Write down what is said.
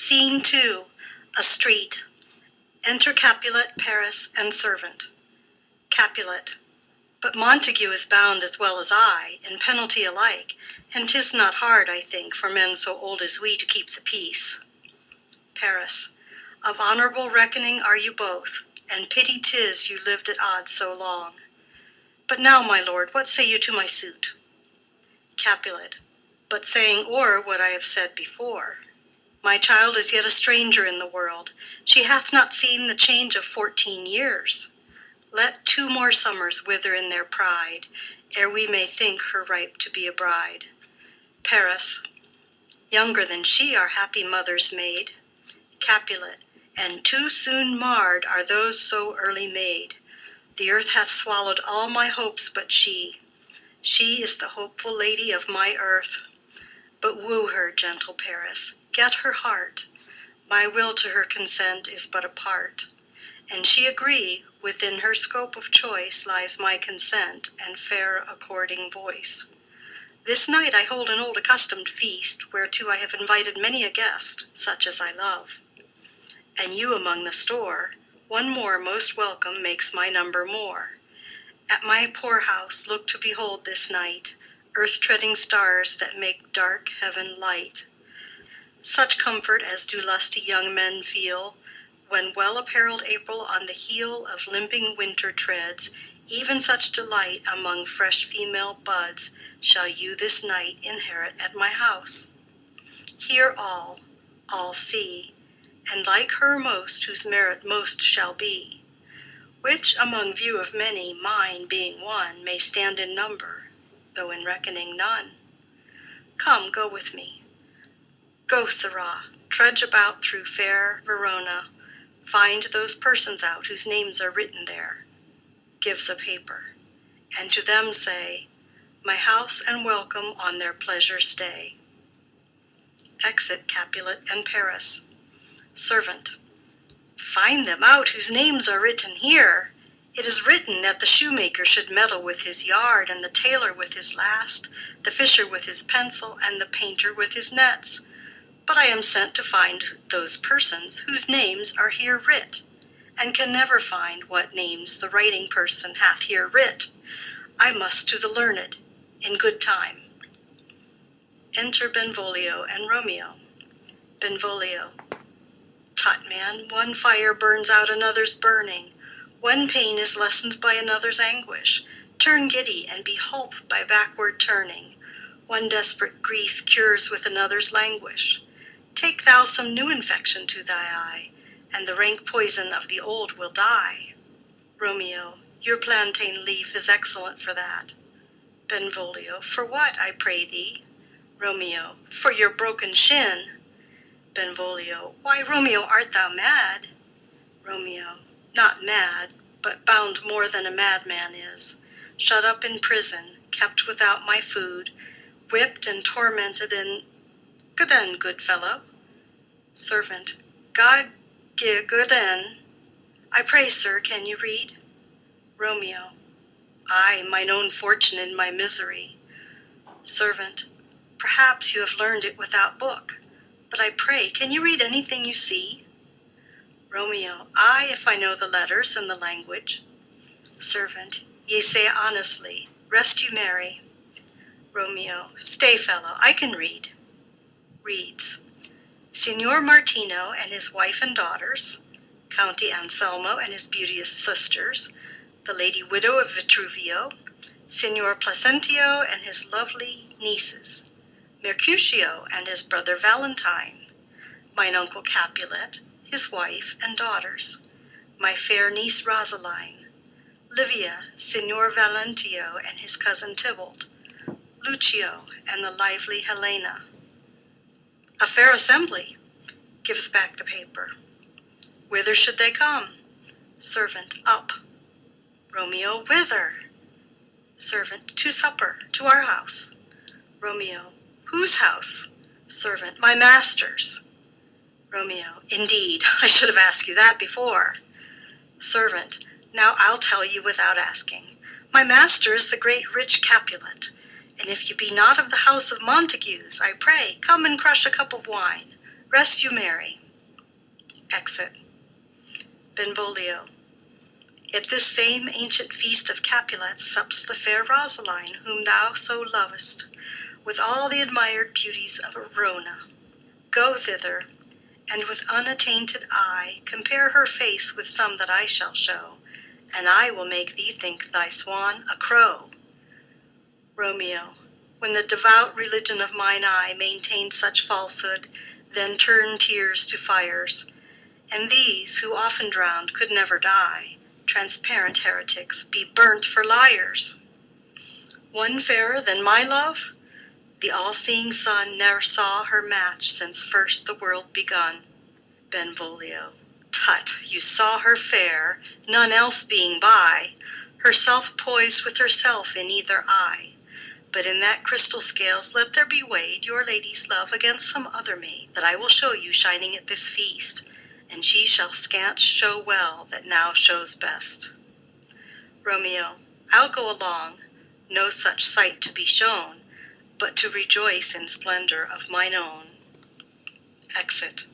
Scene 2. A street. Enter Capulet, Paris, and servant. Capulet. But Montague is bound as well as I, in penalty alike, and 'tis not hard, I think, for men so old as we to keep the peace. Paris. Of honorable reckoning are you both, and pity 'tis you lived at odds so long. But now, my lord, what say you to my suit? Capulet. But saying o'er what I have said before. My child is yet a stranger in the world. She hath not seen the change of 14 years. Let 2 more summers wither in their pride, ere we may think her ripe to be a bride. Paris. Younger than she our happy mother's maid. Capulet. And too soon marred are those so early made. The earth hath swallowed all my hopes but she. She is the hopeful lady of my earth. But woo her, gentle Paris, get her heart. My will to her consent is but a part. And she agree, within her scope of choice lies my consent and fair according voice. This night I hold an old accustomed feast, whereto I have invited many a guest, such as I love. And you among the store, one more most welcome makes my number more. At my poor house look to behold this night, earth-treading stars that make dark heaven light. Such comfort as do lusty young men feel, when well-apparelled April on the heel of limping winter treads, even such delight among fresh female buds shall you this night inherit at my house. Hear all see, and like her most whose merit most shall be, which among view of many, mine being one, may stand in number, though in reckoning none. Come, go with me. Go, sirrah, trudge about through fair Verona, find those persons out whose names are written there. Gives a paper, and to them say, my house and welcome on their pleasure stay. Exit Capulet and Paris. Servant. Find them out whose names are written here. It is written that the shoemaker should meddle with his yard, and the tailor with his last, the fisher with his pencil, and the painter with his nets. But I am sent to find those persons whose names are here writ, and can never find what names the writing person hath here writ. I must to the learned, in good time. Enter Benvolio and Romeo. Benvolio. Tut, man, one fire burns out another's burning. One pain is lessened by another's anguish. Turn giddy and be holp by backward turning. One desperate grief cures with another's languish. Take thou some new infection to thy eye, and the rank poison of the old will die. Romeo, your plantain leaf is excellent for that. Benvolio, for what, I pray thee? Romeo, for your broken shin. Benvolio, why, Romeo, art thou mad? Romeo, not mad, but bound more than a madman is, shut up in prison, kept without my food, whipped and tormented and— Good end, good fellow. Servant. God give good end. I pray, sir, can you read? Romeo. I, mine own fortune in my misery. Servant. Perhaps you have learned it without book, but I pray, can you read anything you see? Romeo. I, if I know the letters and the language. Servant. Ye say honestly. Rest you merry. Romeo. Stay, fellow, I can read. Reads. Signor Martino and his wife and daughters, County Anselmo and his beauteous sisters, the lady widow of Vitruvio, Signor Placentio and his lovely nieces, Mercutio and his brother Valentine, mine uncle Capulet, his wife and daughters, my fair niece Rosaline, Livia, Signor Valentio and his cousin Tybalt, Lucio and the lively Helena. A fair assembly. Gives back the paper. Whither should they come? Servant. Up. Romeo. Whither? Servant. To supper, to our house. Romeo. Whose house? Servant. My master's. Romeo. Indeed, I should have asked you that before. Servant. Now I'll tell you without asking. My master is the great rich Capulet, and if you be not of the house of Montagues, I pray, come and crush a cup of wine. Rest you merry. Exit. Benvolio. At this same ancient feast of Capulets sups the fair Rosaline, whom thou so lovest, with all the admired beauties of Arona. Go thither, and with unattainted eye compare her face with some that I shall show, and I will make thee think thy swan a crow. Romeo. When the devout religion of mine eye maintained such falsehood, then turn tears to fires, and these, who often drowned, could never die. Transparent heretics, be burnt for liars. One fairer than my love? The all-seeing sun ne'er saw her match since first the world begun. Benvolio. Tut, you saw her fair, none else being by, herself poised with herself in either eye. But in that crystal scales let there be weighed your lady's love against some other maid, that I will show you shining at this feast, and she shall scant show well that now shows best. Romeo. I'll go along, no such sight to be shown, but to rejoice in splendor of mine own. Exit.